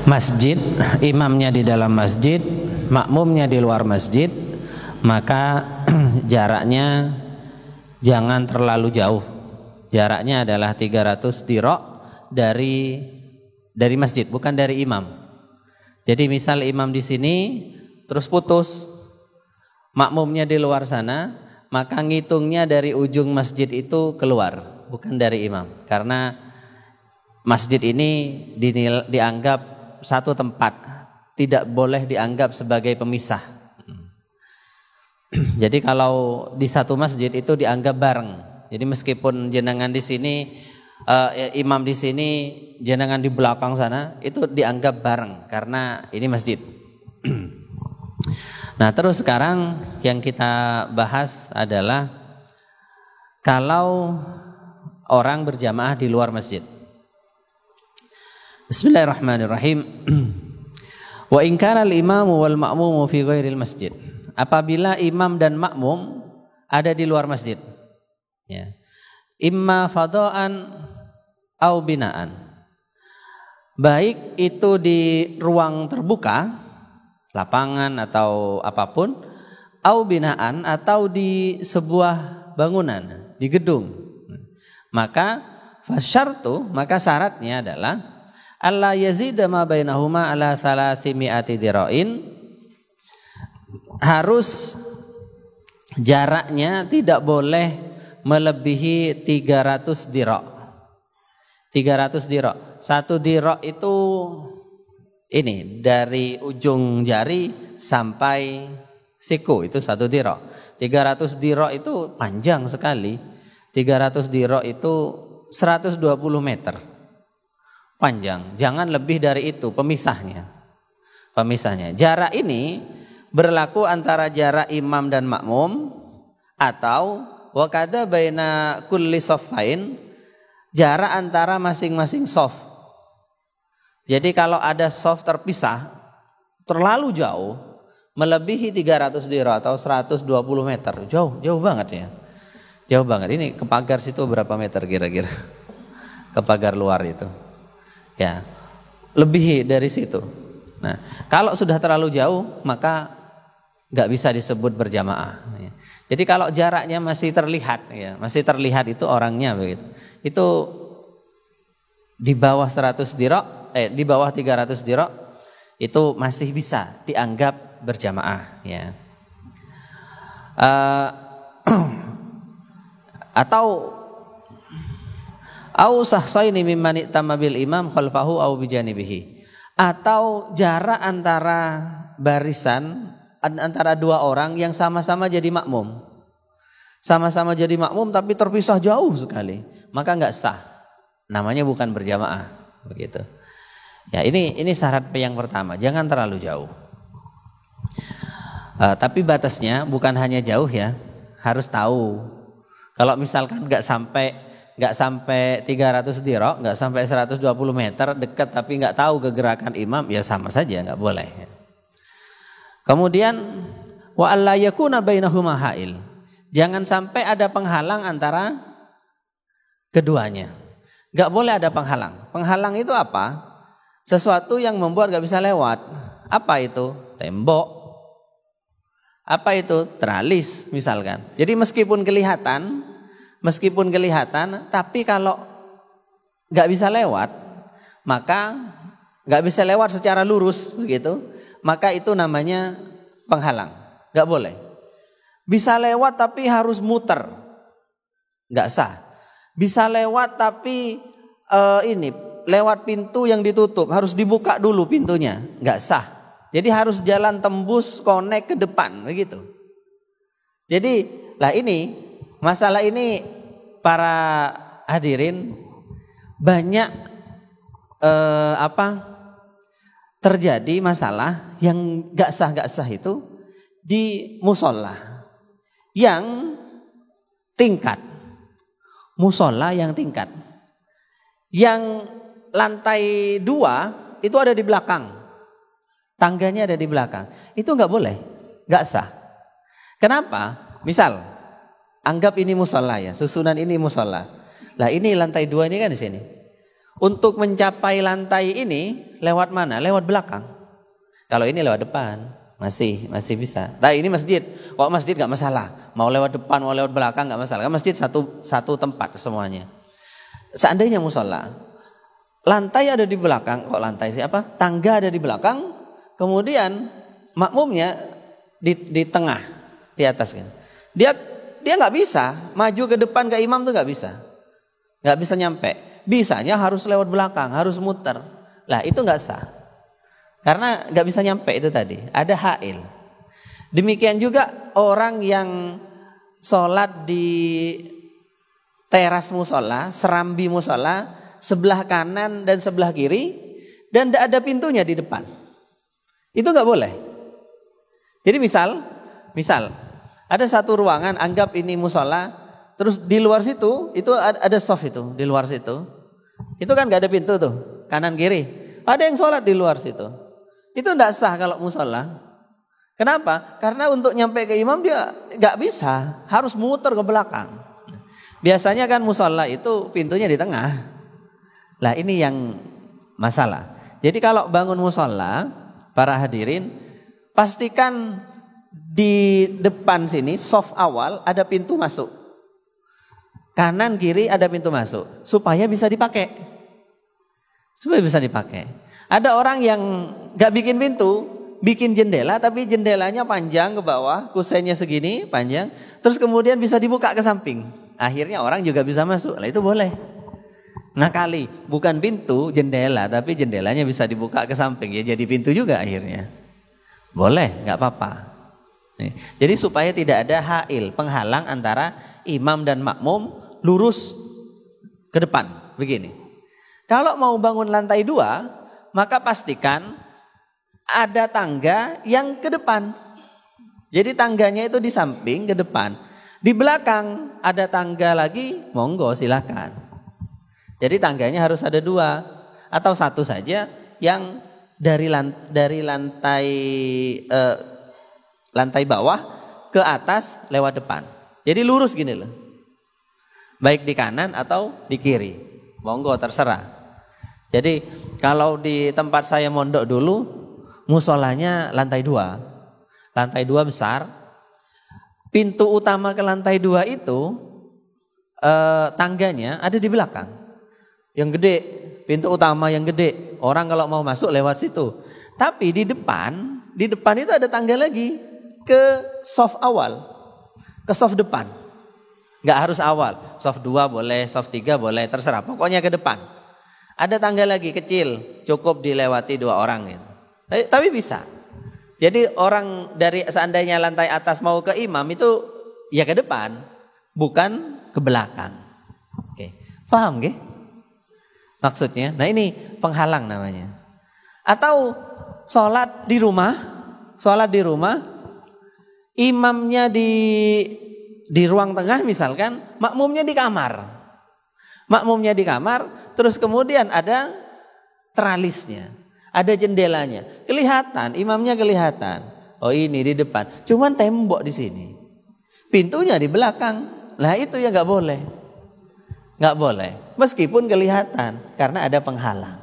masjid, imamnya di dalam masjid, makmumnya di luar masjid, maka jaraknya jangan terlalu jauh. Jaraknya adalah 300 dirok dari masjid, bukan dari imam. Jadi misal imam di sini terus putus, makmumnya di luar sana, maka ngitungnya dari ujung masjid itu keluar, bukan dari imam. Karena masjid ini dianggap satu tempat, tidak boleh dianggap sebagai pemisah. Jadi kalau di satu masjid itu dianggap bareng. Jadi meskipun jenengan di sini, imam di sini, jenengan di belakang sana, itu dianggap bareng karena ini masjid. Nah, terus sekarang yang kita bahas adalah kalau orang berjamaah di luar masjid. Bismillahirrahmanirrahim. Wa in kana al-imamu wal ma'mumu fi ghairil masjid. Apabila imam dan makmum ada di luar masjid, ya. Imma fadaan au binaan. Baik itu di ruang terbuka, lapangan atau apapun, au binaan atau di sebuah bangunan, di gedung. Maka fasyartu, maka syaratnya adalah alla yazida ma bainahuma ala 300 dira'in. Harus jaraknya tidak boleh melebihi 300 dirok. 300 dirok. Satu dirok itu ini dari ujung jari sampai siku, itu satu dirok. 300 dirok itu panjang sekali. 300 dirok itu 120 meter panjang. Jangan lebih dari itu pemisahnya. Jarak ini berlaku antara jarak imam dan makmum, atau wakada baina kulli saffain, jarak antara masing-masing shaf. Jadi kalau ada shaf terpisah terlalu jauh, melebihi 300 dirham atau 120 meter, jauh banget ya. Jauh banget. Ini ke pagar situ berapa meter kira-kira? Ke pagar luar itu. Ya. Lebih dari situ. Nah, kalau sudah terlalu jauh maka nggak bisa disebut berjamaah. Jadi kalau jaraknya masih terlihat, ya, masih terlihat itu orangnya begitu. Itu di bawah 100 dirok, di bawah 300 dirok itu masih bisa dianggap berjamaah, ya. Atau au sahsaini mimman itamma bil imam khalfahu au bijanibihi. Atau jarak antara barisan antara dua orang yang sama-sama jadi makmum. Sama-sama jadi makmum tapi terpisah jauh sekali, maka enggak sah. Namanya bukan berjamaah, begitu. Ya, ini syarat yang pertama, jangan terlalu jauh. Tapi batasnya bukan hanya jauh ya, harus tahu. Kalau misalkan enggak sampai 300 dirok, enggak sampai 120 meter dekat tapi enggak tahu kegerakan imam, ya sama saja, enggak boleh. Kemudian wa alla yakuna bainahuma ha'il. Jangan sampai ada penghalang antara keduanya. Enggak boleh ada penghalang. Penghalang itu apa? Sesuatu yang membuat enggak bisa lewat. Apa itu? Tembok. Apa itu? Teralis misalkan. Jadi meskipun kelihatan tapi kalau enggak bisa lewat, maka enggak bisa lewat secara lurus begitu. Maka itu namanya penghalang, nggak boleh. Bisa lewat tapi harus muter, nggak sah. Bisa lewat tapi lewat pintu yang ditutup, harus dibuka dulu pintunya, nggak sah. Jadi harus jalan tembus konek ke depan, begitu. Jadi masalah ini para hadirin banyak terjadi masalah yang gak sah itu di musola yang tingkat, yang lantai 2 itu ada di belakang, tangganya ada di belakang, itu gak boleh, gak sah. Kenapa? Misal anggap ini musola ya, susunan ini musola. Lah ini lantai 2 ini kan di sini. Untuk mencapai lantai ini lewat mana? Lewat belakang. Kalau ini lewat depan, masih bisa. Nah ini masjid, kok masjid nggak masalah. Mau lewat depan, mau lewat belakang nggak masalah. Kan masjid satu tempat semuanya. Seandainya musola, lantai ada di belakang, kok lantai siapa? Tangga ada di belakang, kemudian makmumnya di tengah, di atas kan. Dia nggak bisa maju ke depan ke imam tuh nggak bisa nyampe. Bisanya harus lewat belakang, harus muter. Lah itu nggak sah. Karena nggak bisa nyampe itu tadi. Ada hail. Demikian juga orang yang sholat di teras musola, serambi musola, sebelah kanan dan sebelah kiri, dan tidak ada pintunya di depan. Itu nggak boleh. Jadi misal ada satu ruangan, anggap ini musola, terus di luar situ itu ada soft itu di luar situ. Itu kan nggak ada pintu tuh, kanan kiri. Ada yang sholat di luar situ. Itu tidak sah kalau musola. Kenapa? Karena untuk nyampe ke imam dia nggak bisa, harus muter ke belakang. Biasanya kan musola itu pintunya di tengah. Lah ini yang masalah. Jadi kalau bangun musola, para hadirin pastikan di depan sini soft awal ada pintu masuk. Kanan kiri ada pintu masuk supaya bisa dipakai. Ada orang yang nggak bikin pintu, bikin jendela tapi jendelanya panjang ke bawah, kusennya segini panjang, terus kemudian bisa dibuka ke samping. Akhirnya orang juga bisa masuk. Lah itu boleh. Ngakali, bukan pintu, jendela, tapi jendelanya bisa dibuka ke samping, ya jadi pintu juga akhirnya. Boleh, nggak apa-apa. Jadi supaya tidak ada hail, penghalang antara imam dan makmum lurus ke depan, begini. Kalau mau bangun lantai 2, maka pastikan ada tangga yang ke depan. Jadi tangganya itu di samping ke depan. Di belakang ada tangga lagi, monggo silakan. Jadi tangganya harus ada 2 atau 1 saja yang dari lantai bawah ke atas lewat depan. Jadi lurus gini loh. Baik di kanan atau di kiri. Monggo terserah. Jadi kalau di tempat saya mondok dulu, musolanya lantai 2. Lantai 2 besar. Pintu utama ke lantai 2 itu tangganya ada di belakang. Yang gede, pintu utama yang gede. Orang kalau mau masuk lewat situ. Tapi di depan itu ada tangga lagi ke soft awal. Ke soft depan. Nggak harus awal, soft 2 boleh, soft 3 boleh, terserah. Pokoknya ke depan. Ada tangga lagi kecil, cukup dilewati 2 orang gitu. Tapi bisa. Jadi orang dari seandainya lantai atas mau ke imam itu ya ke depan, bukan ke belakang. Oke. Paham nggih? Maksudnya, nah ini penghalang namanya. Atau sholat di rumah, imamnya di ruang tengah misalkan, makmumnya di kamar, terus kemudian ada tralisnya, ada jendelanya, kelihatan, imamnya kelihatan. Oh ini di depan, cuman tembok di sini, pintunya di belakang. Lah itu ya nggak boleh, meskipun kelihatan karena ada penghalang.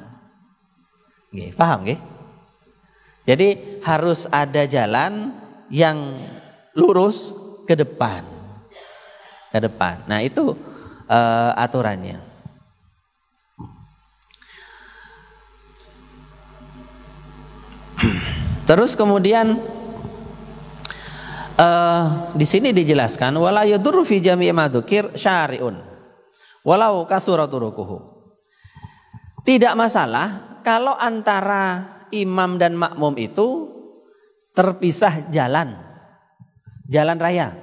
Nggih, paham nggih? Jadi harus ada jalan yang lurus ke depan. Nah itu aturannya. Terus kemudian di sini dijelaskan wala yadurru fi jami'i ma dzukir syari'un walau kasura turukuhu. Tidak masalah kalau antara imam dan makmum itu terpisah jalan raya.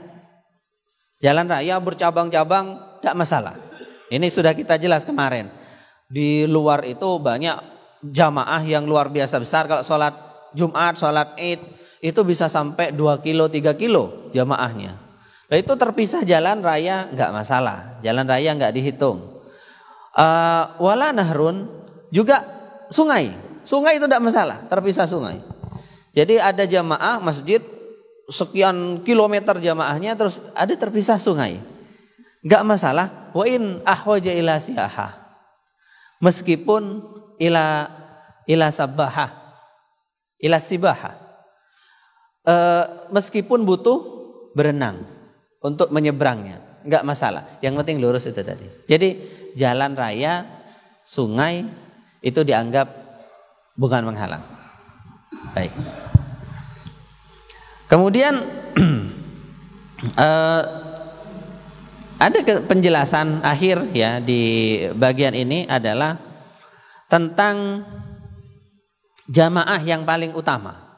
Jalan raya bercabang-cabang tidak masalah. Ini sudah kita jelas kemarin. Di luar itu banyak jamaah yang luar biasa besar. Kalau sholat Jumat, sholat Id itu bisa sampai 2 kilo, 3 kilo jamaahnya. Nah itu terpisah jalan raya nggak masalah. Jalan raya nggak dihitung. Wala nahrun juga sungai. Sungai itu tidak masalah, terpisah sungai. Jadi ada jamaah masjid sekian kilometer jamaahnya terus ada terpisah sungai. Enggak masalah. Wa in ahwaja ila siahah. meskipun ila sabahah, ila sibahah, meskipun butuh berenang untuk menyeberangnya, enggak masalah. Yang penting lurus itu tadi. Jadi jalan raya, sungai itu dianggap bukan menghalang. Baik. Kemudian ada penjelasan akhir ya di bagian ini adalah tentang jamaah yang paling utama.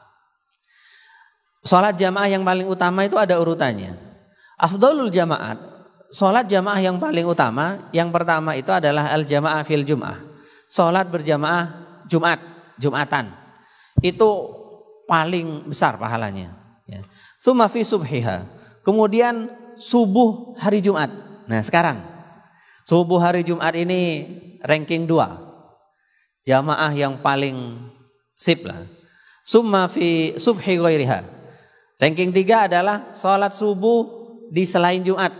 Salat jamaah yang paling utama itu ada urutannya. Afdhalul jamaat, salat jamaah yang paling utama, yang pertama itu adalah al-jamaah fil jum'ah. Salat berjamaah Jumatan. Itu paling besar pahalanya ya. Tsumma fi subhiha. Kemudian subuh hari Jumat. Nah sekarang subuh hari Jumat ini ranking 2, jamaah yang paling sip lah. Summa fi subhi ghairiha. Ranking 3 adalah sholat subuh di selain Jumat.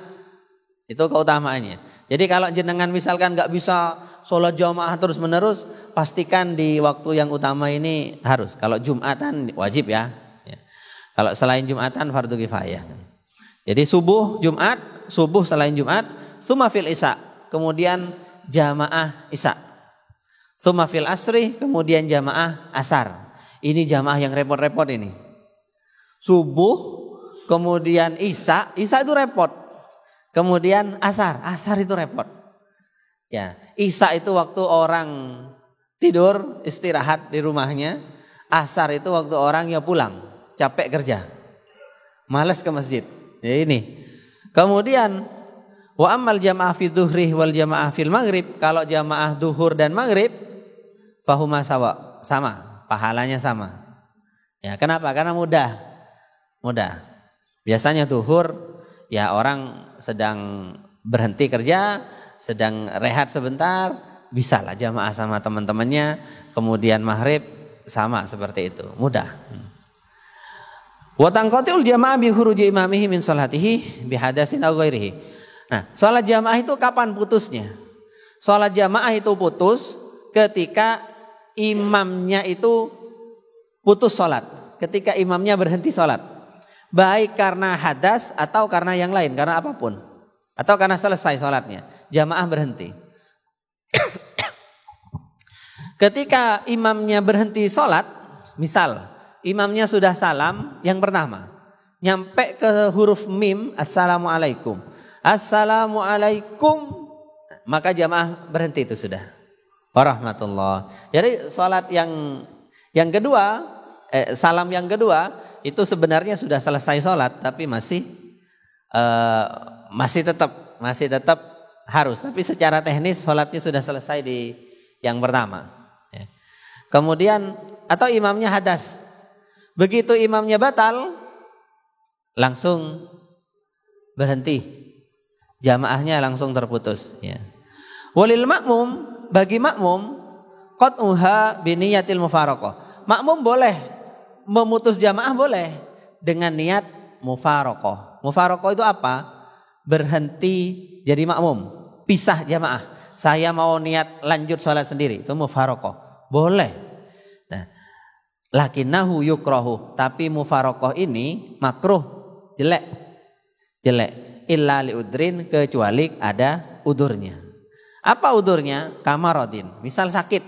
Itu keutamaannya. Jadi kalau jenengan misalkan gak bisa sholat jamaah terus menerus, pastikan di waktu yang utama ini harus. Kalau Jumatan wajib ya. Kalau selain Jumatan fardu kifayah. Jadi subuh Jumat, subuh selain Jumat, tsumma fil isya, kemudian jamaah isya. Tsumma fil asri, kemudian jamaah asar. Ini jamaah yang repot-repot ini. Subuh, kemudian isya itu repot. Kemudian asar itu repot. Ya, isya itu waktu orang tidur, istirahat di rumahnya. Asar itu waktu orang ya pulang, capek kerja, malas ke masjid. Ya ini. Kemudian wa ammal jamaah fi dhuhri wal jamaah fil maghrib, kalau jamaah duhur dan maghrib fahuma sawa, sama, pahalanya sama. Ya, kenapa? Karena mudah. Biasanya duhur ya orang sedang berhenti kerja, sedang rehat sebentar, bisalah jamaah sama teman-temannya. Kemudian maghrib sama seperti itu, mudah. Wa tanqati'ul jamaah bi khuruji imamihi min sholatihi bi hadasin aw ghairihi. Nah, salat jamaah itu kapan putusnya? Salat jamaah itu putus ketika imamnya itu putus salat, ketika imamnya berhenti salat. Baik karena hadas atau karena yang lain, karena apapun. Atau karena selesai salatnya, jamaah berhenti. Ketika imamnya berhenti salat, misal imamnya sudah salam yang pertama, nyampe ke huruf mim, assalamualaikum. Assalamualaikum, maka jamaah berhenti itu sudah. Warahmatullah. Jadi salat yang kedua, salam yang kedua itu sebenarnya sudah selesai salat, tapi masih tetap harus. Tapi secara teknis salatnya sudah selesai di yang pertama. Kemudian atau imamnya hadas. Begitu imamnya batal, langsung berhenti, jamaahnya langsung terputus. Ya. Walil makmum, bagi makmum, qat'uha biniyatil mufaraqah. Makmum boleh memutus jamaah, boleh dengan niat mufaraqah. Mufaraqah itu apa? Berhenti jadi makmum, pisah jamaah. Saya mau niat lanjut sholat sendiri, itu mufaraqah, boleh. Lakinnahu yukrahu, tapi mufaraqah ini makruh, jelek. Illa liudrin, kecuali ada udurnya. Apa udurnya? Kamarodin, misal sakit.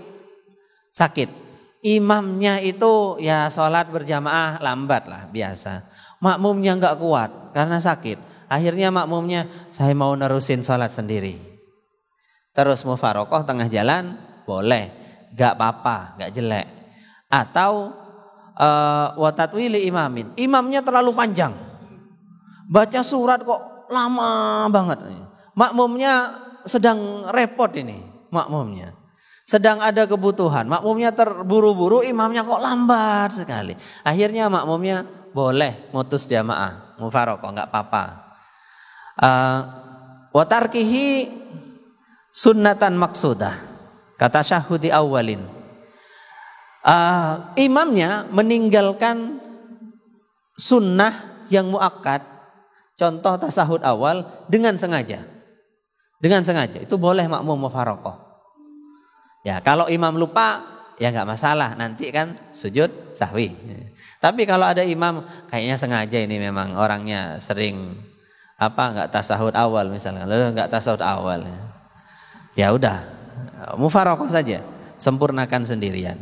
Imamnya itu ya sholat berjamaah lambat lah biasa. Makmumnya nggak kuat karena sakit. Akhirnya makmumnya, saya mau nerusin sholat sendiri. Terus mufaraqah tengah jalan boleh, nggak apa-apa, nggak jelek. Atau wa tatwili imamin, imamnya terlalu panjang, baca surat kok lama banget. Makmumnya sedang repot ini, makmumnya sedang ada kebutuhan, makmumnya terburu-buru, imamnya kok lambat sekali. Akhirnya makmumnya boleh mutus jamaah, mufaraqah, nggak apa-apa. Wa tarkihi sunnatan maksudah, kata syahudi awalin. Imamnya meninggalkan sunnah yang muakkad, contoh tasahud awal dengan sengaja, itu boleh makmum mufaraqah. Ya, kalau imam lupa ya nggak masalah, nanti kan sujud sahwi. Tapi kalau ada imam kayaknya sengaja ini memang orangnya sering nggak tasahud awal misalnya, lalu nggak tasahud awal. Ya udah, mufaraqah saja, sempurnakan sendirian.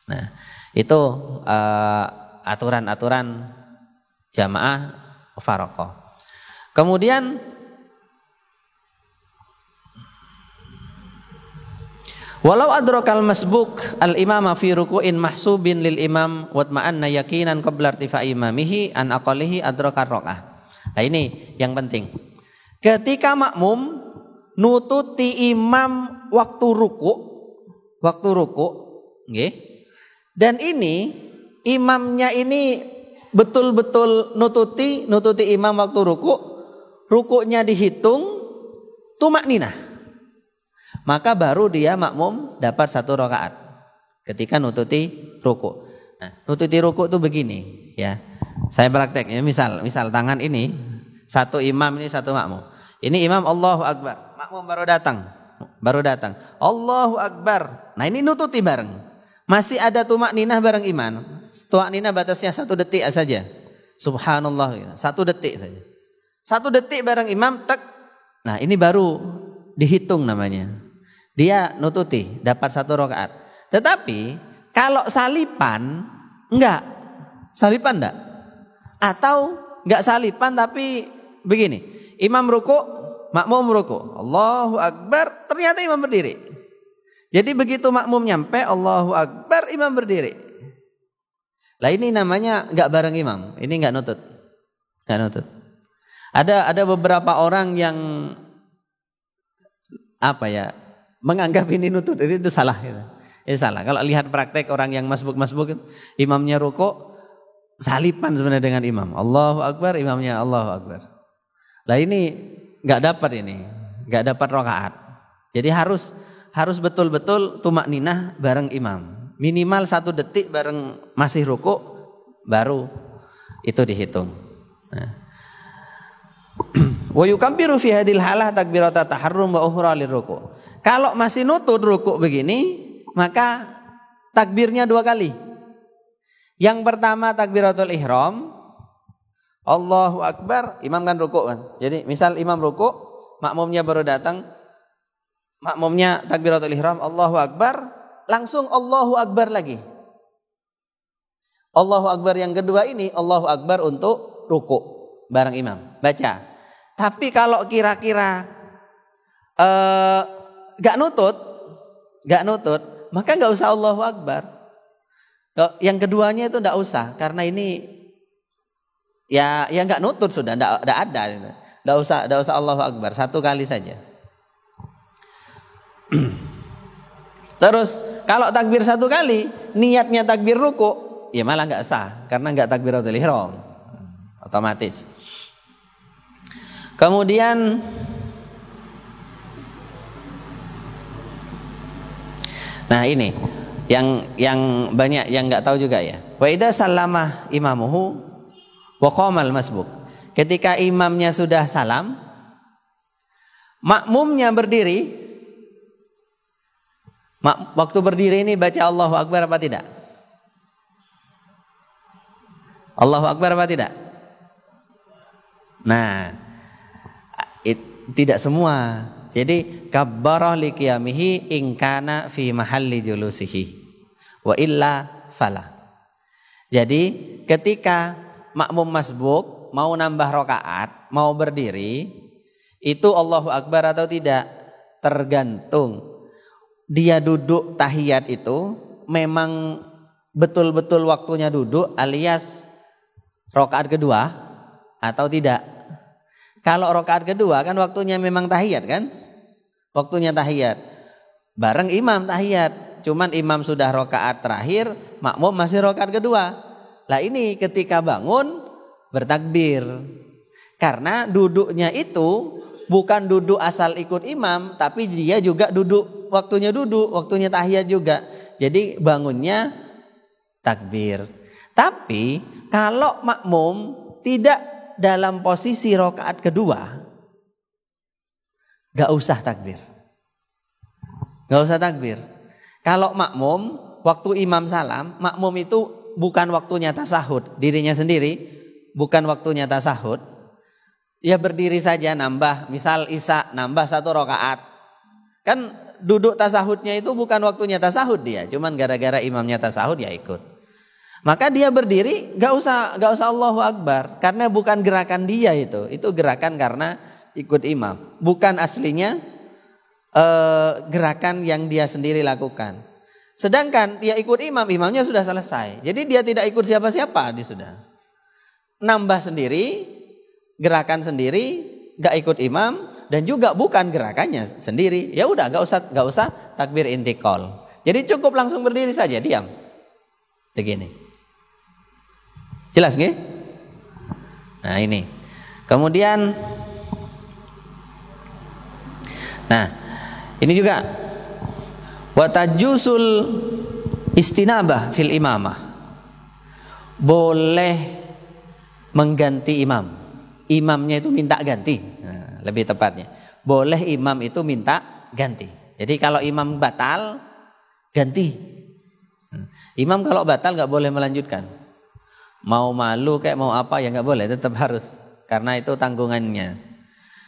Nah, itu aturan-aturan jamaah mufaraqah. Kemudian walau adrakal masbuk al-imama fi ruku'in mahsubin lil imam wa tma'anna yaqinan qabla irtifa'i imamihi an aqalihi adrakar rakaah. Nah, ini yang penting. Ketika makmum nututi imam waktu ruku, nggih. Dan ini imamnya ini betul-betul nututi imam waktu rukunya dihitung tumakninah. Maka baru dia makmum dapat 1 rakaat ketika nututi ruku. Nah, nututi ruku itu begini ya. Saya praktek ya, misal tangan ini satu imam, ini satu makmum. Ini imam Allahu Akbar, makmum baru datang. Allahu Akbar. Nah, ini nututi bareng. Masih ada tumakninah bareng imam. Tumakninah batasnya 1 detik saja. Subhanallah, 1 detik saja. 1 detik bareng imam, tek. Nah, ini baru dihitung namanya. Dia nututi dapat 1 rakaat. Tetapi kalau salipan enggak. Salipan enggak? Atau enggak salipan tapi begini. Imam ruku, makmum ruku. Allahu Akbar, ternyata imam berdiri. Jadi begitu makmum nyampe Allahu Akbar, imam berdiri. Lah ini namanya enggak bareng imam. Ini enggak nutut. Enggak nutut. Ada beberapa orang yang menganggap ini nutut, itu salah gitu. Itu salah. Kalau lihat praktek orang yang masbuk imamnya ruku salipan sebenarnya dengan imam. Allahu Akbar, imamnya Allahu Akbar. Lah ini enggak dapat rakaat. Jadi harus betul-betul tumakninah bareng imam. Minimal 1 detik bareng masih ruku baru itu dihitung. Nah. Wa yukabbiru fi hadhil halah takbirata taharrum wa ukhra liruku. Kalau masih nutut ruku begini, maka takbirnya 2 kali. Yang pertama takbiratul ihram, Allahu Akbar, imam kan ruku kan. Jadi misal imam ruku, makmumnya baru datang, makmumnya takbiratul ihram, Allahu Akbar, langsung Allahu Akbar lagi. Allahu Akbar yang kedua ini Allahu Akbar untuk ruku bareng imam, baca. Tapi kalau kira-kira gak nutut, maka gak usah Allahu Akbar. Yang keduanya itu gak usah, karena ini ya gak nutut sudah, gak ada. Gak usah Allahu Akbar, 1 kali saja. Terus kalau takbir 1 kali, niatnya takbir ruku, ya malah gak sah, karena gak takbiratul ihram, otomatis. Kemudian nah ini yang banyak yang enggak tahu juga ya. Wa idza sallama imamuhu wa qamal masbuk. Ketika imamnya sudah salam, makmumnya berdiri. Waktu berdiri ini baca Allahu Akbar apa tidak? Allahu Akbar apa tidak? Nah, tidak semua. Jadi kabbara liqiyamihi in kana fi mahalli julusihi wa illa fala. Jadi ketika makmum masbuk mau nambah rakaat, mau berdiri, itu Allahu Akbar atau tidak? Tergantung. Dia duduk tahiyat itu memang betul-betul waktunya duduk alias rakaat kedua atau tidak. Kalau rakaat kedua kan waktunya memang tahiyat kan? Waktunya tahiyat. Bareng imam tahiyat. Cuman imam sudah rakaat terakhir, makmum masih rakaat kedua. Lah ini ketika bangun bertakbir. Karena duduknya itu bukan duduk asal ikut imam, tapi dia juga waktunya tahiyat juga. Jadi bangunnya takbir. Tapi kalau makmum tidak dalam posisi rakaat kedua, gak usah takbir. Nggak usah takbir. Kalau makmum, waktu imam salam, makmum itu bukan waktunya tasahud, dirinya sendiri, bukan waktunya tasahud. Ya berdiri saja nambah, misal isya nambah 1 rakaat. Kan duduk tasahudnya itu bukan waktunya tasahud dia, cuman gara-gara imamnya tasahud ya ikut. Maka dia berdiri, gak usah Allahu Akbar, karena bukan gerakan dia itu gerakan karena ikut imam, bukan aslinya gerakan yang dia sendiri lakukan. Sedangkan dia ikut imam, imamnya sudah selesai, jadi dia tidak ikut siapa-siapa, dia sudah nambah sendiri, gerakan sendiri, gak ikut imam, dan juga bukan gerakannya sendiri. Ya udah, gak usah takbir intikal. Jadi cukup langsung berdiri saja, diam, begini. Jelas nggih? Nah ini. Kemudian ini juga watajusul istinabah fil imamah. Boleh mengganti imam. Imamnya itu minta ganti. Nah, lebih tepatnya. Boleh imam itu minta ganti. Jadi kalau imam batal, ganti. Imam kalau batal gak boleh melanjutkan. Mau malu kayak mau apa ya nggak boleh, tetap harus, karena itu tanggungannya.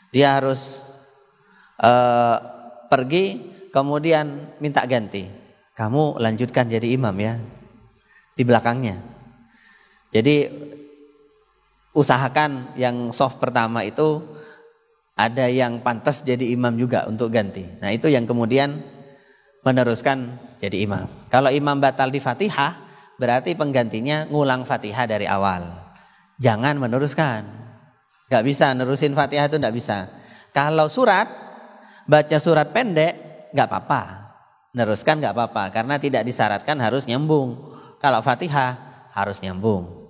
Dia harus pergi kemudian minta ganti. Kamu lanjutkan jadi imam ya di belakangnya. Jadi usahakan yang soft pertama itu ada yang pantas jadi imam juga untuk ganti. Nah itu yang kemudian meneruskan jadi imam. Kalau imam batal di Fatihah, berarti penggantinya ngulang Fatihah dari awal. Jangan meneruskan. Gak bisa nerusin Fatihah, itu gak bisa. Kalau surat, baca surat pendek gak apa-apa. Neruskan gak apa-apa, karena tidak disyaratkan harus nyambung. Kalau Fatihah harus nyambung.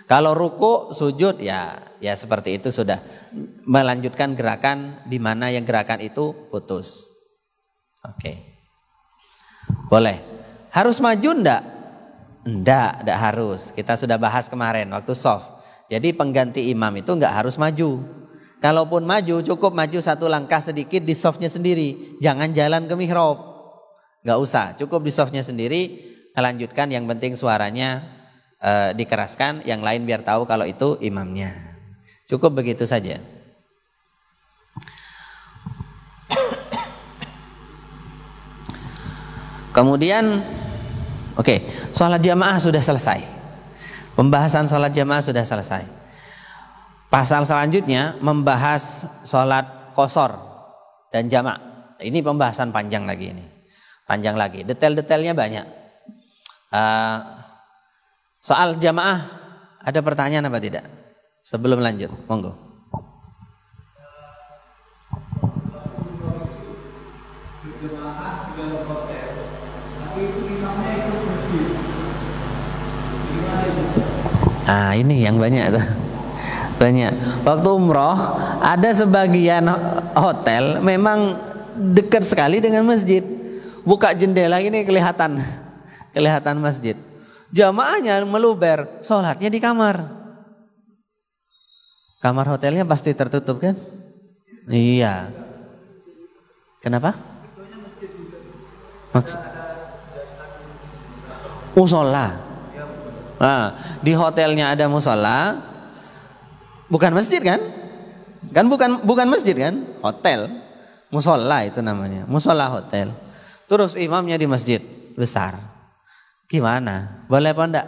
Kalau ruku, sujud ya seperti itu sudah. Melanjutkan gerakan di mana yang gerakan itu putus. Oke. Boleh. Harus maju enggak? Enggak harus. Kita sudah bahas kemarin waktu soft. Jadi pengganti imam itu enggak harus maju. Kalaupun maju, cukup maju 1 langkah sedikit di softnya sendiri. Jangan jalan ke mihrab. Enggak usah, cukup di softnya sendiri. Lanjutkan, yang penting suaranya dikeraskan. Yang lain biar tahu kalau itu imamnya. Cukup begitu saja. Kemudian oke, sholat jamaah sudah selesai. Pembahasan sholat jamaah sudah selesai. Pasal selanjutnya membahas sholat qashar dan jamaah. Ini pembahasan panjang lagi ini. Panjang lagi. Detail-detailnya banyak. Soal jamaah ada pertanyaan apa tidak? Sebelum lanjut, monggo. Nah ini yang banyak tuh. Banyak. Waktu umroh ada sebagian hotel memang dekat sekali dengan masjid. Buka jendela ini kelihatan masjid. Jamaahnya meluber, sholatnya di kamar. Kamar hotelnya pasti tertutup kan? Iya. Kenapa? Musola. Nah, di hotelnya ada musola, bukan masjid kan? Kan bukan masjid kan? Hotel, musola itu namanya, musola hotel. Terus imamnya di masjid besar, gimana? Boleh apa enggak?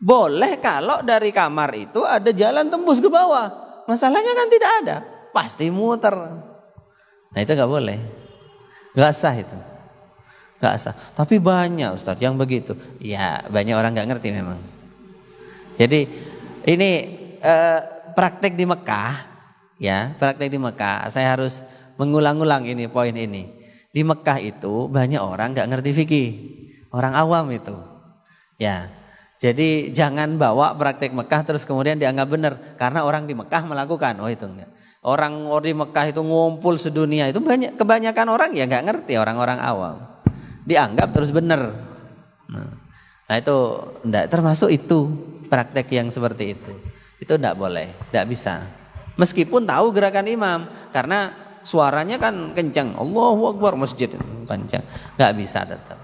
Boleh kalau dari kamar itu ada jalan tembus ke bawah. Masalahnya kan tidak ada, pasti muter. Nah itu enggak boleh, enggak sah itu. Gak sah. Tapi banyak Ustadz yang begitu. Ya banyak orang gak ngerti memang. Jadi ini praktek di Mekah. Ya praktek di Mekah. Saya harus mengulang-ulang ini poin ini. Di Mekah itu banyak orang gak ngerti fikih. Orang awam itu. Ya. Jadi jangan bawa praktek Mekah terus kemudian dianggap benar. Karena orang di Mekah melakukan. Oh itu enggak. Orang di Mekah itu ngumpul sedunia. Itu banyak, kebanyakan orang ya gak ngerti. Orang-orang awam. Dianggap terus benar. Nah itu enggak, termasuk itu praktek yang seperti itu. Itu enggak boleh, enggak bisa. Meskipun tahu gerakan imam, karena suaranya kan kencang, Allahu Akbar masjid kencang, nggak bisa tetap,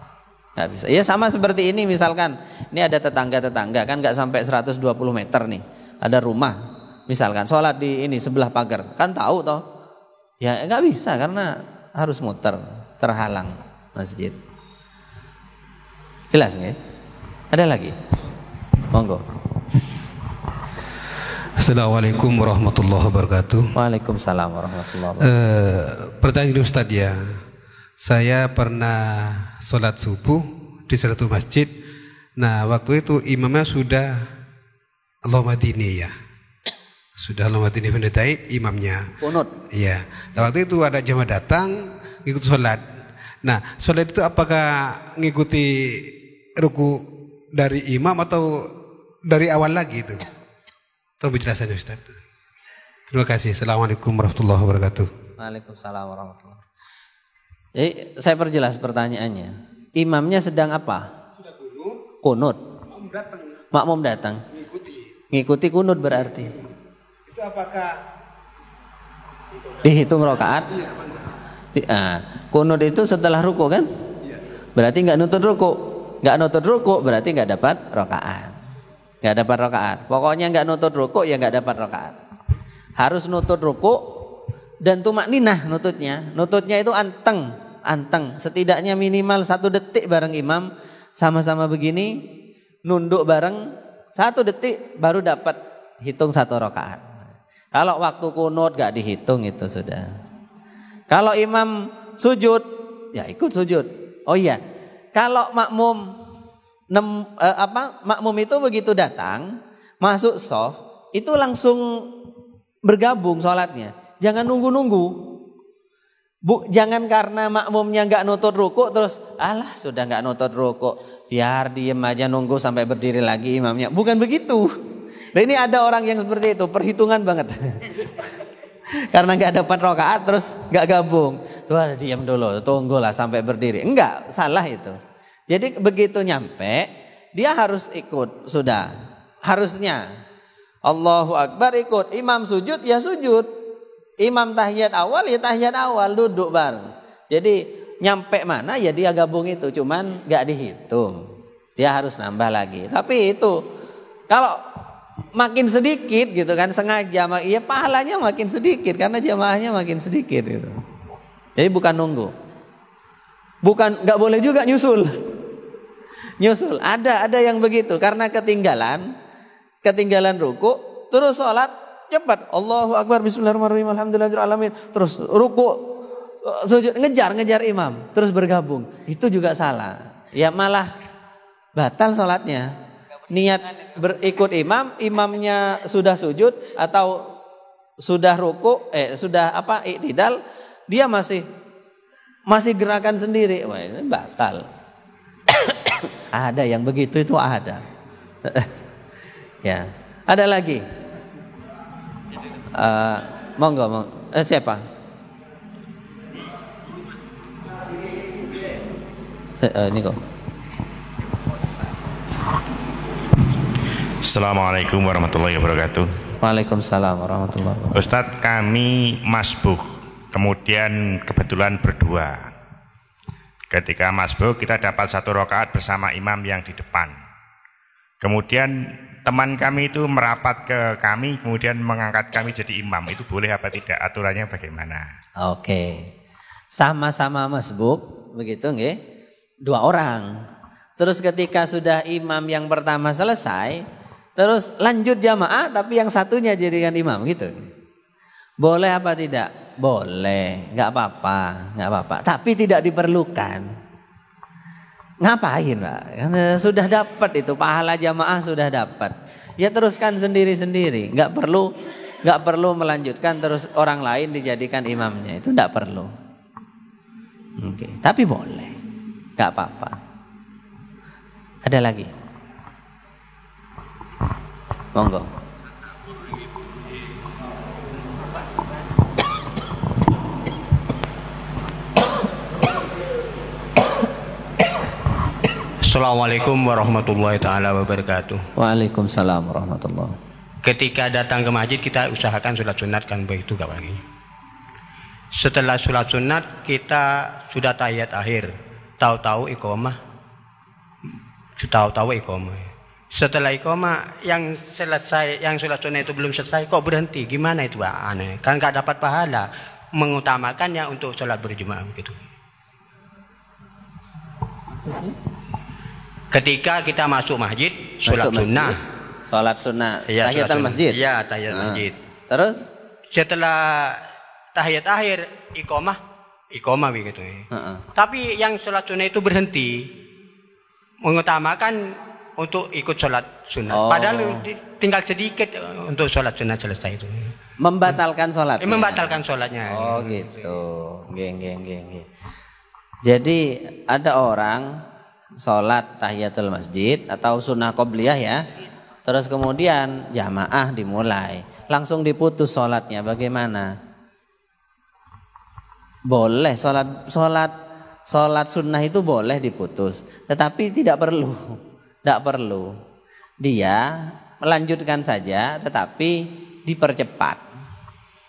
nggak bisa. Ya sama seperti ini misalkan, ini ada tetangga kan nggak sampai 120 meter nih, ada rumah, misalkan sholat di ini sebelah pagar, kan tahu toh, ya nggak bisa karena harus muter, terhalang masjid. Jelas nggak? Ada lagi? Monggo. Assalamualaikum warahmatullahi wabarakatuh. Waalaikumsalam warahmatullahi wabarakatuh. Pertanyaan Ustadz ya, saya pernah sholat subuh di satu masjid. Nah waktu itu imamnya sudah Allahumma dini ya, sudah Allahumma dini pendeta imamnya. Kunut. Iya. Nah waktu itu ada jamaah datang ikut sholat. Nah sholat itu apakah ngikuti ruku dari imam atau dari awal lagi itu? Tolong penjelasannya Ustaz. Terima kasih. Assalamualaikum warahmatullahi wabarakatuh. Waalaikumsalam warahmatullahi wabarakatuh. Jadi saya perjelas pertanyaannya. Imamnya sedang apa? Sudah kunut. Kunut. Makmum datang. Ngikuti kunut berarti. Itu apakah dihitung rakaat? Kunut itu setelah ruku kan? Berarti nggak nutut ruku. Nggak nutut ruku berarti nggak dapat rakaat. Nggak dapat rakaat. Pokoknya nggak nutut ruku ya nggak dapat rakaat. Harus nutut ruku dan tumakninah nututnya. Nututnya itu anteng. Setidaknya minimal 1 detik bareng imam, sama-sama begini, nunduk bareng 1 detik baru dapat hitung 1 rakaat. Kalau waktu kunut nggak dihitung itu sudah. Kalau imam sujud ya ikut sujud. Oh iya, kalau makmum makmum itu begitu datang masuk shaf itu langsung bergabung sholatnya, jangan nunggu-nunggu. Jangan karena makmumnya nggak nutut ruku terus sudah nggak nutut ruku biar diem aja nunggu sampai berdiri lagi imamnya, bukan begitu. Nah ini ada orang yang seperti itu, perhitungan banget. Karena nggak dapat rakaat terus nggak gabung, tuh diam dulu, tunggulah sampai berdiri. Enggak, salah itu. Jadi begitu nyampe dia harus ikut, sudah harusnya Allahu Akbar ikut, imam sujud ya sujud, imam tahiyat awal ya tahiyat awal, duduk bareng. Jadi nyampe mana ya dia gabung itu, cuman nggak dihitung, dia harus nambah lagi. Tapi itu kalau makin sedikit gitu kan sengaja, ya pahalanya makin sedikit karena jamaahnya makin sedikit gitu. Jadi bukan nunggu, bukan nggak boleh juga nyusul. Ada yang begitu karena ketinggalan ruku terus sholat cepat Allahu Akbar bismillahirrahmanirrahim alhamdulillahirabbil alamin terus ruku sujud ngejar imam terus bergabung, itu juga salah ya, malah batal sholatnya. Niat berikut imamnya sudah sujud atau sudah ruku sudah iktidal, dia masih gerakan sendiri, wah ini batal. Ada yang begitu itu ada. Ya, ada lagi. Monggo. Siapa? Niko. Assalamualaikum warahmatullahi wabarakatuh. Waalaikumsalam warahmatullahi wabarakatuh. Ustadz, kami masbuk, kemudian kebetulan berdua. Ketika masbuk kita dapat 1 rakaat bersama imam yang di depan. Kemudian teman kami itu merapat ke kami, kemudian mengangkat kami jadi imam. Itu boleh apa tidak? Aturannya bagaimana? Oke. Sama-sama masbuk, begitu nggih? 2 orang. Terus ketika sudah imam yang pertama selesai, terus lanjut jamaah tapi yang satunya jadikan imam gitu. Boleh apa tidak? Boleh, nggak apa-apa. Tapi tidak diperlukan. Ngapain Pak? Karena sudah dapat itu pahala jamaah sudah dapat. Ya teruskan sendiri-sendiri, nggak perlu melanjutkan terus orang lain dijadikan imamnya, itu nggak perlu. Oke, tapi boleh, nggak apa-apa. Ada lagi? Monggo. Assalamualaikum warahmatullahi ta'ala wabarakatuh. Waalaikumsalam warahmatullahi. Ketika datang ke masjid kita usahakan sholat sunat kan begitu gak lagi. Setelah sholat sunat kita sudah tahiyat akhir. Tahu-tahu iqamah. Setelah iqamah yang sholat sunat itu belum selesai kok berhenti. Gimana itu aneh? Kan nggak dapat pahala. Mengutamakannya untuk sholat berjamaah gitu. Ketika kita masuk masjid, sholat sunnah. Sholat sunnah, ya, tahiyatul masjid. Iya, tahiyatul masjid. Terus setelah tahiyat akhir iqamah begitu. Tapi yang sholat sunnah itu berhenti, mengutamakan untuk ikut sholat sunnah. Padahal tinggal sedikit untuk sholat sunnah selesai itu. Membatalkan sholat. Membatalkan sholatnya. Oh gitu. Geng. Jadi ada orang sholat tahiyatul masjid atau sunnah qobliyah ya. Terus kemudian jamaah dimulai. Langsung diputus sholatnya. Bagaimana? Boleh sholat sunnah itu boleh diputus. Tetapi tidak perlu. Tidak perlu. Dia melanjutkan saja tetapi dipercepat.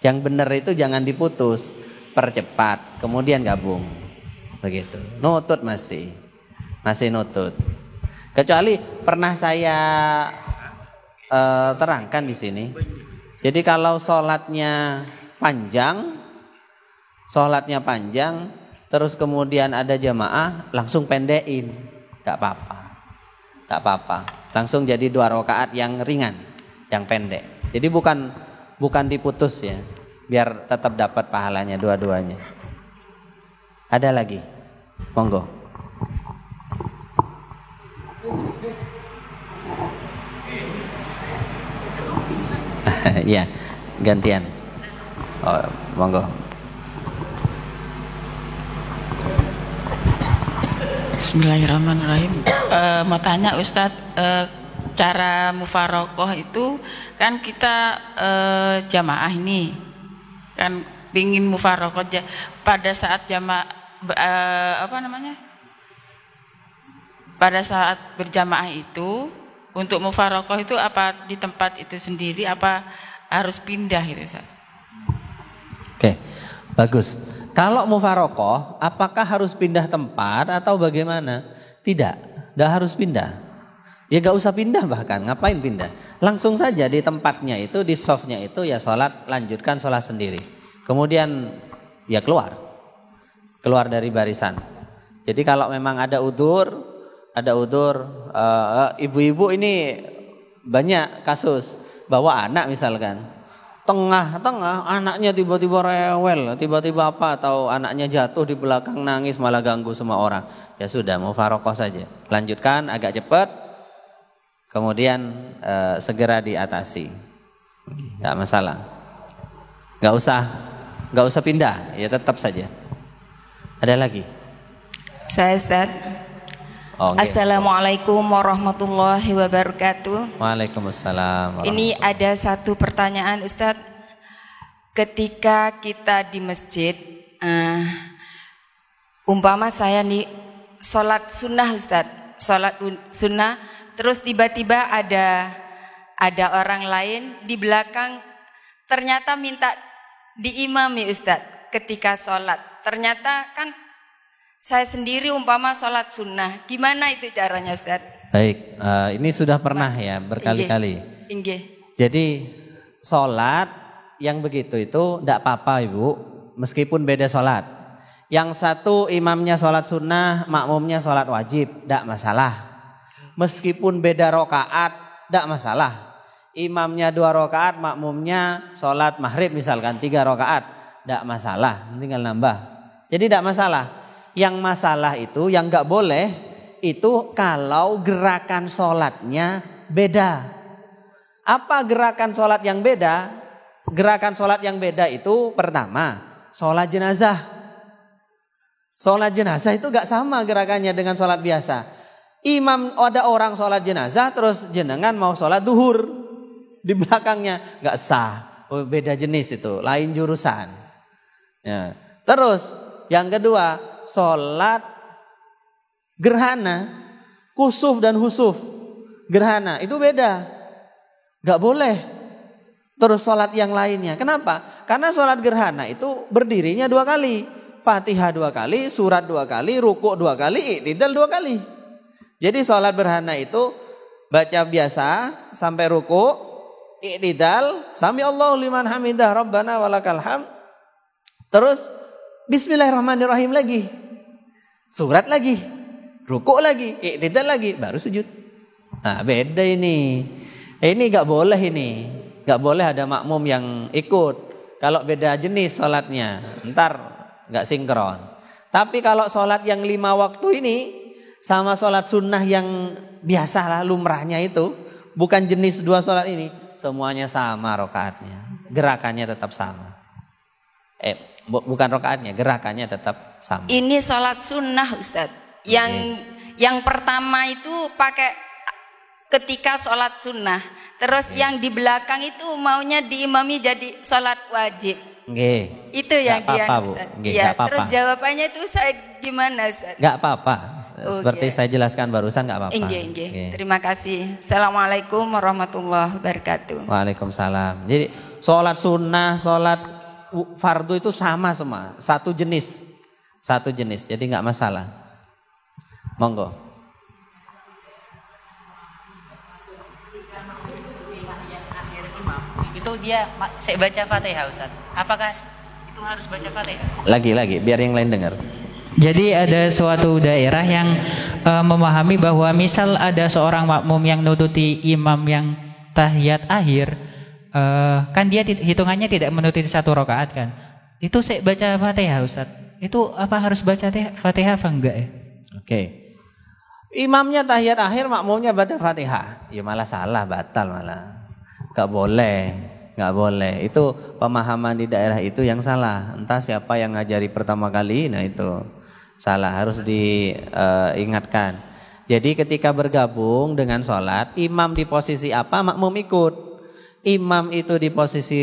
Yang benar itu jangan diputus. Percepat. Kemudian gabung. Begitu. Nutut masih nutut. Kecuali pernah saya terangkan di sini. Jadi kalau sholatnya panjang, terus kemudian ada jamaah, langsung pendekin, nggak apa-apa. Langsung jadi 2 rakaat yang ringan, yang pendek. Jadi bukan diputus ya, biar tetap dapat pahalanya dua-duanya. Ada lagi, monggo. Ya, gantian. Oh, monggo. Bismillahirrahmanirrahim. Mau tanya Ustadz, cara mufarokoh itu kan kita jamaah ini kan pingin mufarokoh pada saat pada saat berjamaah itu untuk mufarokoh itu apa di tempat itu sendiri apa harus pindah gitu Ustaz? Oke, bagus. Kalau mufarokoh, apakah harus pindah tempat atau bagaimana? Tidak harus pindah. Ya gak usah pindah bahkan, ngapain pindah? Langsung saja di tempatnya itu, di softnya itu ya lanjutkan sholat sendiri. Kemudian ya keluar dari barisan. Jadi kalau memang ada udzur, ibu-ibu ini banyak kasus bawa anak misalkan. Tengah anaknya tiba-tiba rewel, tiba-tiba apa atau anaknya jatuh di belakang nangis malah ganggu semua orang. Ya sudah mufarokoh saja. Lanjutkan agak cepat. Kemudian segera diatasi. Enggak masalah. Enggak usah pindah, ya tetap saja. Ada lagi? Saya Ustaz. Assalamualaikum warahmatullahi wabarakatuh. Waalaikumsalam. Ini ada satu pertanyaan Ustadz. Ketika kita di masjid, umpama saya nih sholat sunnah Ustadz, sholat sunnah, terus tiba-tiba ada orang lain di belakang ternyata minta diimami Ustadz ketika sholat. Ternyata kan saya sendiri umpama sholat sunnah, gimana itu caranya Ustaz? Baik, ini sudah pernah ya berkali-kali. Jadi sholat yang begitu itu tidak apa-apa Ibu, meskipun beda sholat. Yang satu imamnya sholat sunnah, makmumnya sholat wajib, tidak masalah. Meskipun beda rokaat, tidak masalah. Imamnya 2 rokaat, makmumnya sholat maghrib misalkan 3 rokaat, tidak masalah, tinggal nambah. Jadi tidak masalah. Yang masalah itu, yang gak boleh itu kalau gerakan sholatnya beda. Apa gerakan sholat yang beda? Gerakan sholat yang beda itu pertama, sholat jenazah. Sholat jenazah itu gak sama gerakannya dengan sholat biasa. Ada orang sholat jenazah terus jenengan mau sholat duhur di belakangnya, gak sah. Beda jenis itu, lain jurusan. Ya. Terus yang kedua, sholat gerhana, kusuf dan husuf. Gerhana itu beda, gak boleh. terus sholat yang lainnya. Kenapa? Karena sholat gerhana itu berdirinya 2 kali. Fatihah 2 kali, surat 2 kali, rukuk 2 kali, i'tidal 2 kali. Jadi sholat gerhana itu baca biasa sampai rukuk, i'tidal, sami Allahu liman hamidah, rabbana walakal hamd. Terus bismillahirrahmanirrahim lagi. Surat lagi, rukuk lagi, i'tidal lagi, baru sujud. Nah, beda ini. Ini enggak boleh ini. Enggak boleh ada makmum yang ikut. Kalau beda jenis sholatnya, ntar enggak sinkron. Tapi kalau sholat yang 5 waktu ini sama sholat sunnah yang biasalah lumrahnya itu, bukan jenis 2 sholat ini, semuanya sama rokaatnya, gerakannya tetap sama. Bukan rokaatnya, gerakannya tetap sama. Ini sholat sunnah Ustadz. Yang pertama itu pakai ketika sholat sunnah. Terus yang di belakang itu maunya diimami jadi sholat wajib. Nggih. Itu yang dia Ustaz. Ya, terus jawabannya itu saya gimana Ustaz? Enggak apa-apa. Seperti saya jelaskan barusan enggak apa-apa. Nggih. Terima kasih. Assalamualaikum warahmatullahi wabarakatuh. Waalaikumsalam. Jadi sholat sunnah, sholat fardu itu sama semua, satu jenis. Jadi enggak masalah. Monggo. Itu dia saya baca Fatihah Ustaz. Apakah itu harus baca Fatihah? Lagi biar yang lain dengar. Jadi ada suatu daerah yang memahami bahwa misal ada seorang makmum yang nututi imam yang tahiyat akhir, kan dia hitungannya tidak menututi 1 rakaat kan. Itu saya baca Fatihah Ustaz. Itu apa harus baca Fatihah apa enggak ya? Oke. Imamnya tahiyat akhir, makmumnya baca Fatihah. Ya malah salah, batal malah. Enggak boleh. Itu pemahaman di daerah itu yang salah. Entah siapa yang ngajari pertama kali, nah itu salah, harus diingatkan. Jadi ketika bergabung dengan sholat, imam di posisi apa, makmum ikut. Imam itu di posisi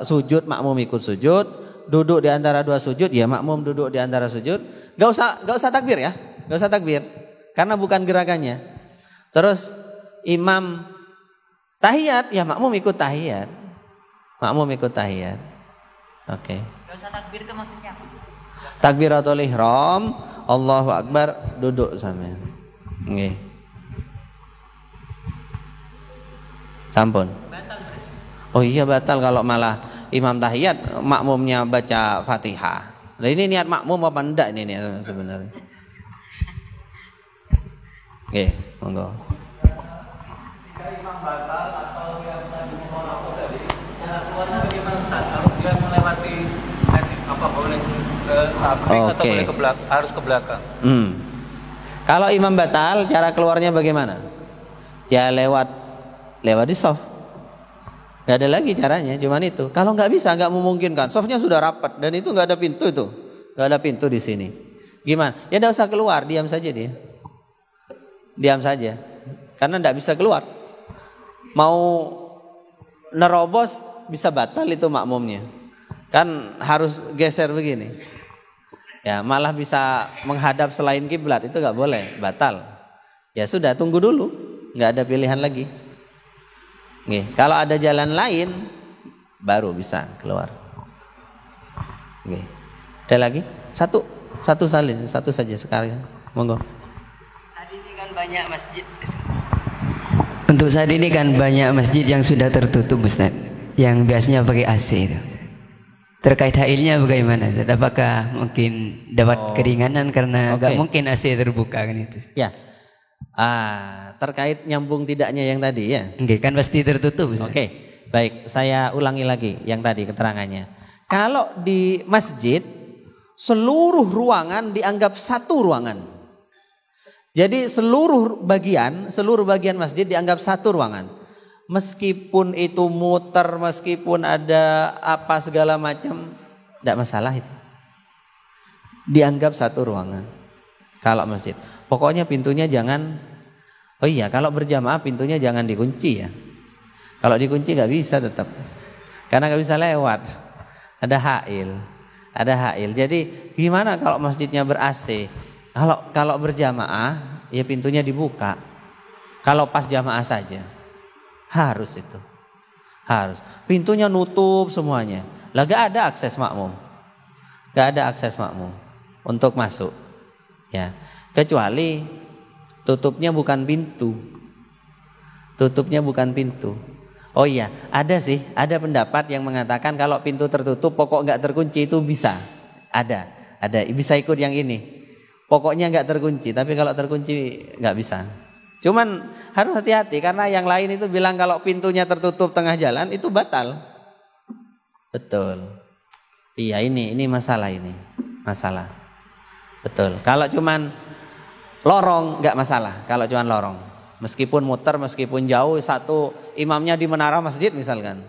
sujud, makmum ikut sujud. Duduk di antara 2 sujud, ya makmum duduk di antara sujud. Gak usah takbir ya, gak usah takbir, karena bukan gerakannya. Terus imam tahiyat, ya makmum ikut tahiyat. Oke. Gak usah takbir itu maksudnya apa? Takbiratul ihram, Allahu akbar, duduk sampean. Nggih. Sampun. Oh iya batal kalau malah imam tahiyat, makmumnya baca Fatihah. Nah ini niat makmum apa enggak ini sebenarnya? Oke, monggo. Jika imam batal atau yang tadi mau tadi, jalan keluarnya bagaimana Ustaz? Kalau dia melewati apa boleh ke samping atau boleh ke belakang? Harus ke belakang. Kalau imam batal, cara keluarnya bagaimana? Ya lewat di soft. Gak ada lagi caranya, cuman itu. Kalau nggak bisa, nggak memungkinkan, softnya sudah rapat dan itu nggak ada pintu itu, nggak ada pintu di sini. Gimana? Ya nggak usah keluar, diam saja dia. Diam saja, karena nggak bisa keluar. Mau nerobos bisa batal itu makmumnya, kan harus geser begini. Ya malah bisa menghadap selain kiblat, itu nggak boleh, batal. Ya sudah, tunggu dulu, nggak ada pilihan lagi. Nih, kalau ada jalan lain baru bisa keluar. Nih. Ada lagi? Satu saja sekarang. Monggo. Tadi ini kan banyak masjid. Untuk saat ini kan banyak masjid yang sudah tertutup Ustaz, yang biasanya pakai AC itu. Terkait hailnya bagaimana Ustaz? Apakah mungkin dapat keringanan karena enggak mungkin AC terbuka kan itu? Ya. Terkait nyambung tidaknya yang tadi ya. Oke, kan pasti tertutup. Oke, baik, saya ulangi lagi yang tadi keterangannya. Kalau di masjid seluruh ruangan dianggap satu ruangan. Jadi seluruh bagian masjid dianggap satu ruangan. Meskipun itu muter, meskipun ada apa segala macam, tidak masalah itu. Dianggap satu ruangan. Kalau masjid, pokoknya pintunya jangan. Oh iya, kalau berjamaah pintunya jangan dikunci ya. Kalau dikunci nggak bisa tetap, karena nggak bisa lewat. Ada hail. Jadi gimana kalau masjidnya ber-AC? Kalau berjamaah ya pintunya dibuka. Kalau pas jamaah saja harus itu. Harus. Pintunya nutup semuanya. Lah gak ada akses makmum. Gak ada akses makmum untuk masuk. Ya. Kecuali tutupnya bukan pintu. Tutupnya bukan pintu. Oh iya, ada pendapat yang mengatakan kalau pintu tertutup pokok nggak terkunci itu bisa. Ada, bisa ikut yang ini. Pokoknya nggak terkunci, tapi kalau terkunci nggak bisa. Cuman harus hati-hati karena yang lain itu bilang kalau pintunya tertutup tengah jalan itu batal. Betul. Iya ini masalah ini. Masalah. Betul. Kalau cuman lorong nggak masalah. Kalau cuman lorong. Meskipun muter, meskipun jauh, satu imamnya di menara masjid misalkan.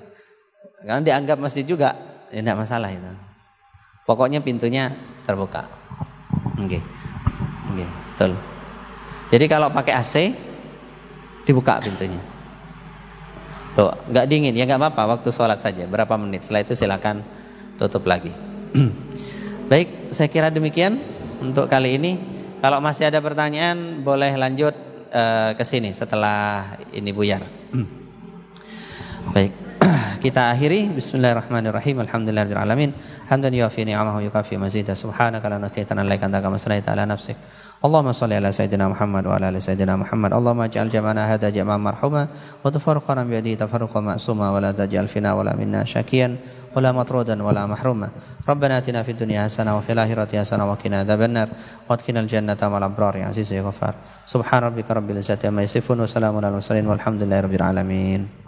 Karena dianggap masjid juga, ya enggak masalah itu. Pokoknya pintunya terbuka. Oke. Betul. Jadi kalau pakai AC dibuka pintunya. Loh, enggak dingin, ya enggak apa-apa, waktu sholat saja, berapa menit. Setelah itu silakan tutup lagi. Baik, saya kira demikian untuk kali ini. Kalau masih ada pertanyaan boleh lanjut ke sini setelah ini buyar. Baik, kita akhiri. Bismillahirrahmanirrahim. Alhamdulillahirabbil alamin. Hamdan yuafi ni'amahu yukafi mazidah. Subhanaka la nasta'inu alaika anta kama sallaita ala nafsik. Allahumma shalli ala sayyidina Muhammad wa ala ali sayyidina Muhammad. Allahumma ij'al jam'ana hadha jam'an marhuma wa tafarraqana bi yadihi tafarruqan ma'suma wa la taj'al fina wa la minna syakiyan ولا مطرودا ولا محروما ربنا آتنا في الدنيا حسنة وفي الآخرة حسنة وقنا عذاب النار وادخلنا الجنة مع الأبرار يا عزيز يا غفار سبحان ربك رب العزة عما يصفون وسلام على المرسلين والحمد لله رب العالمين.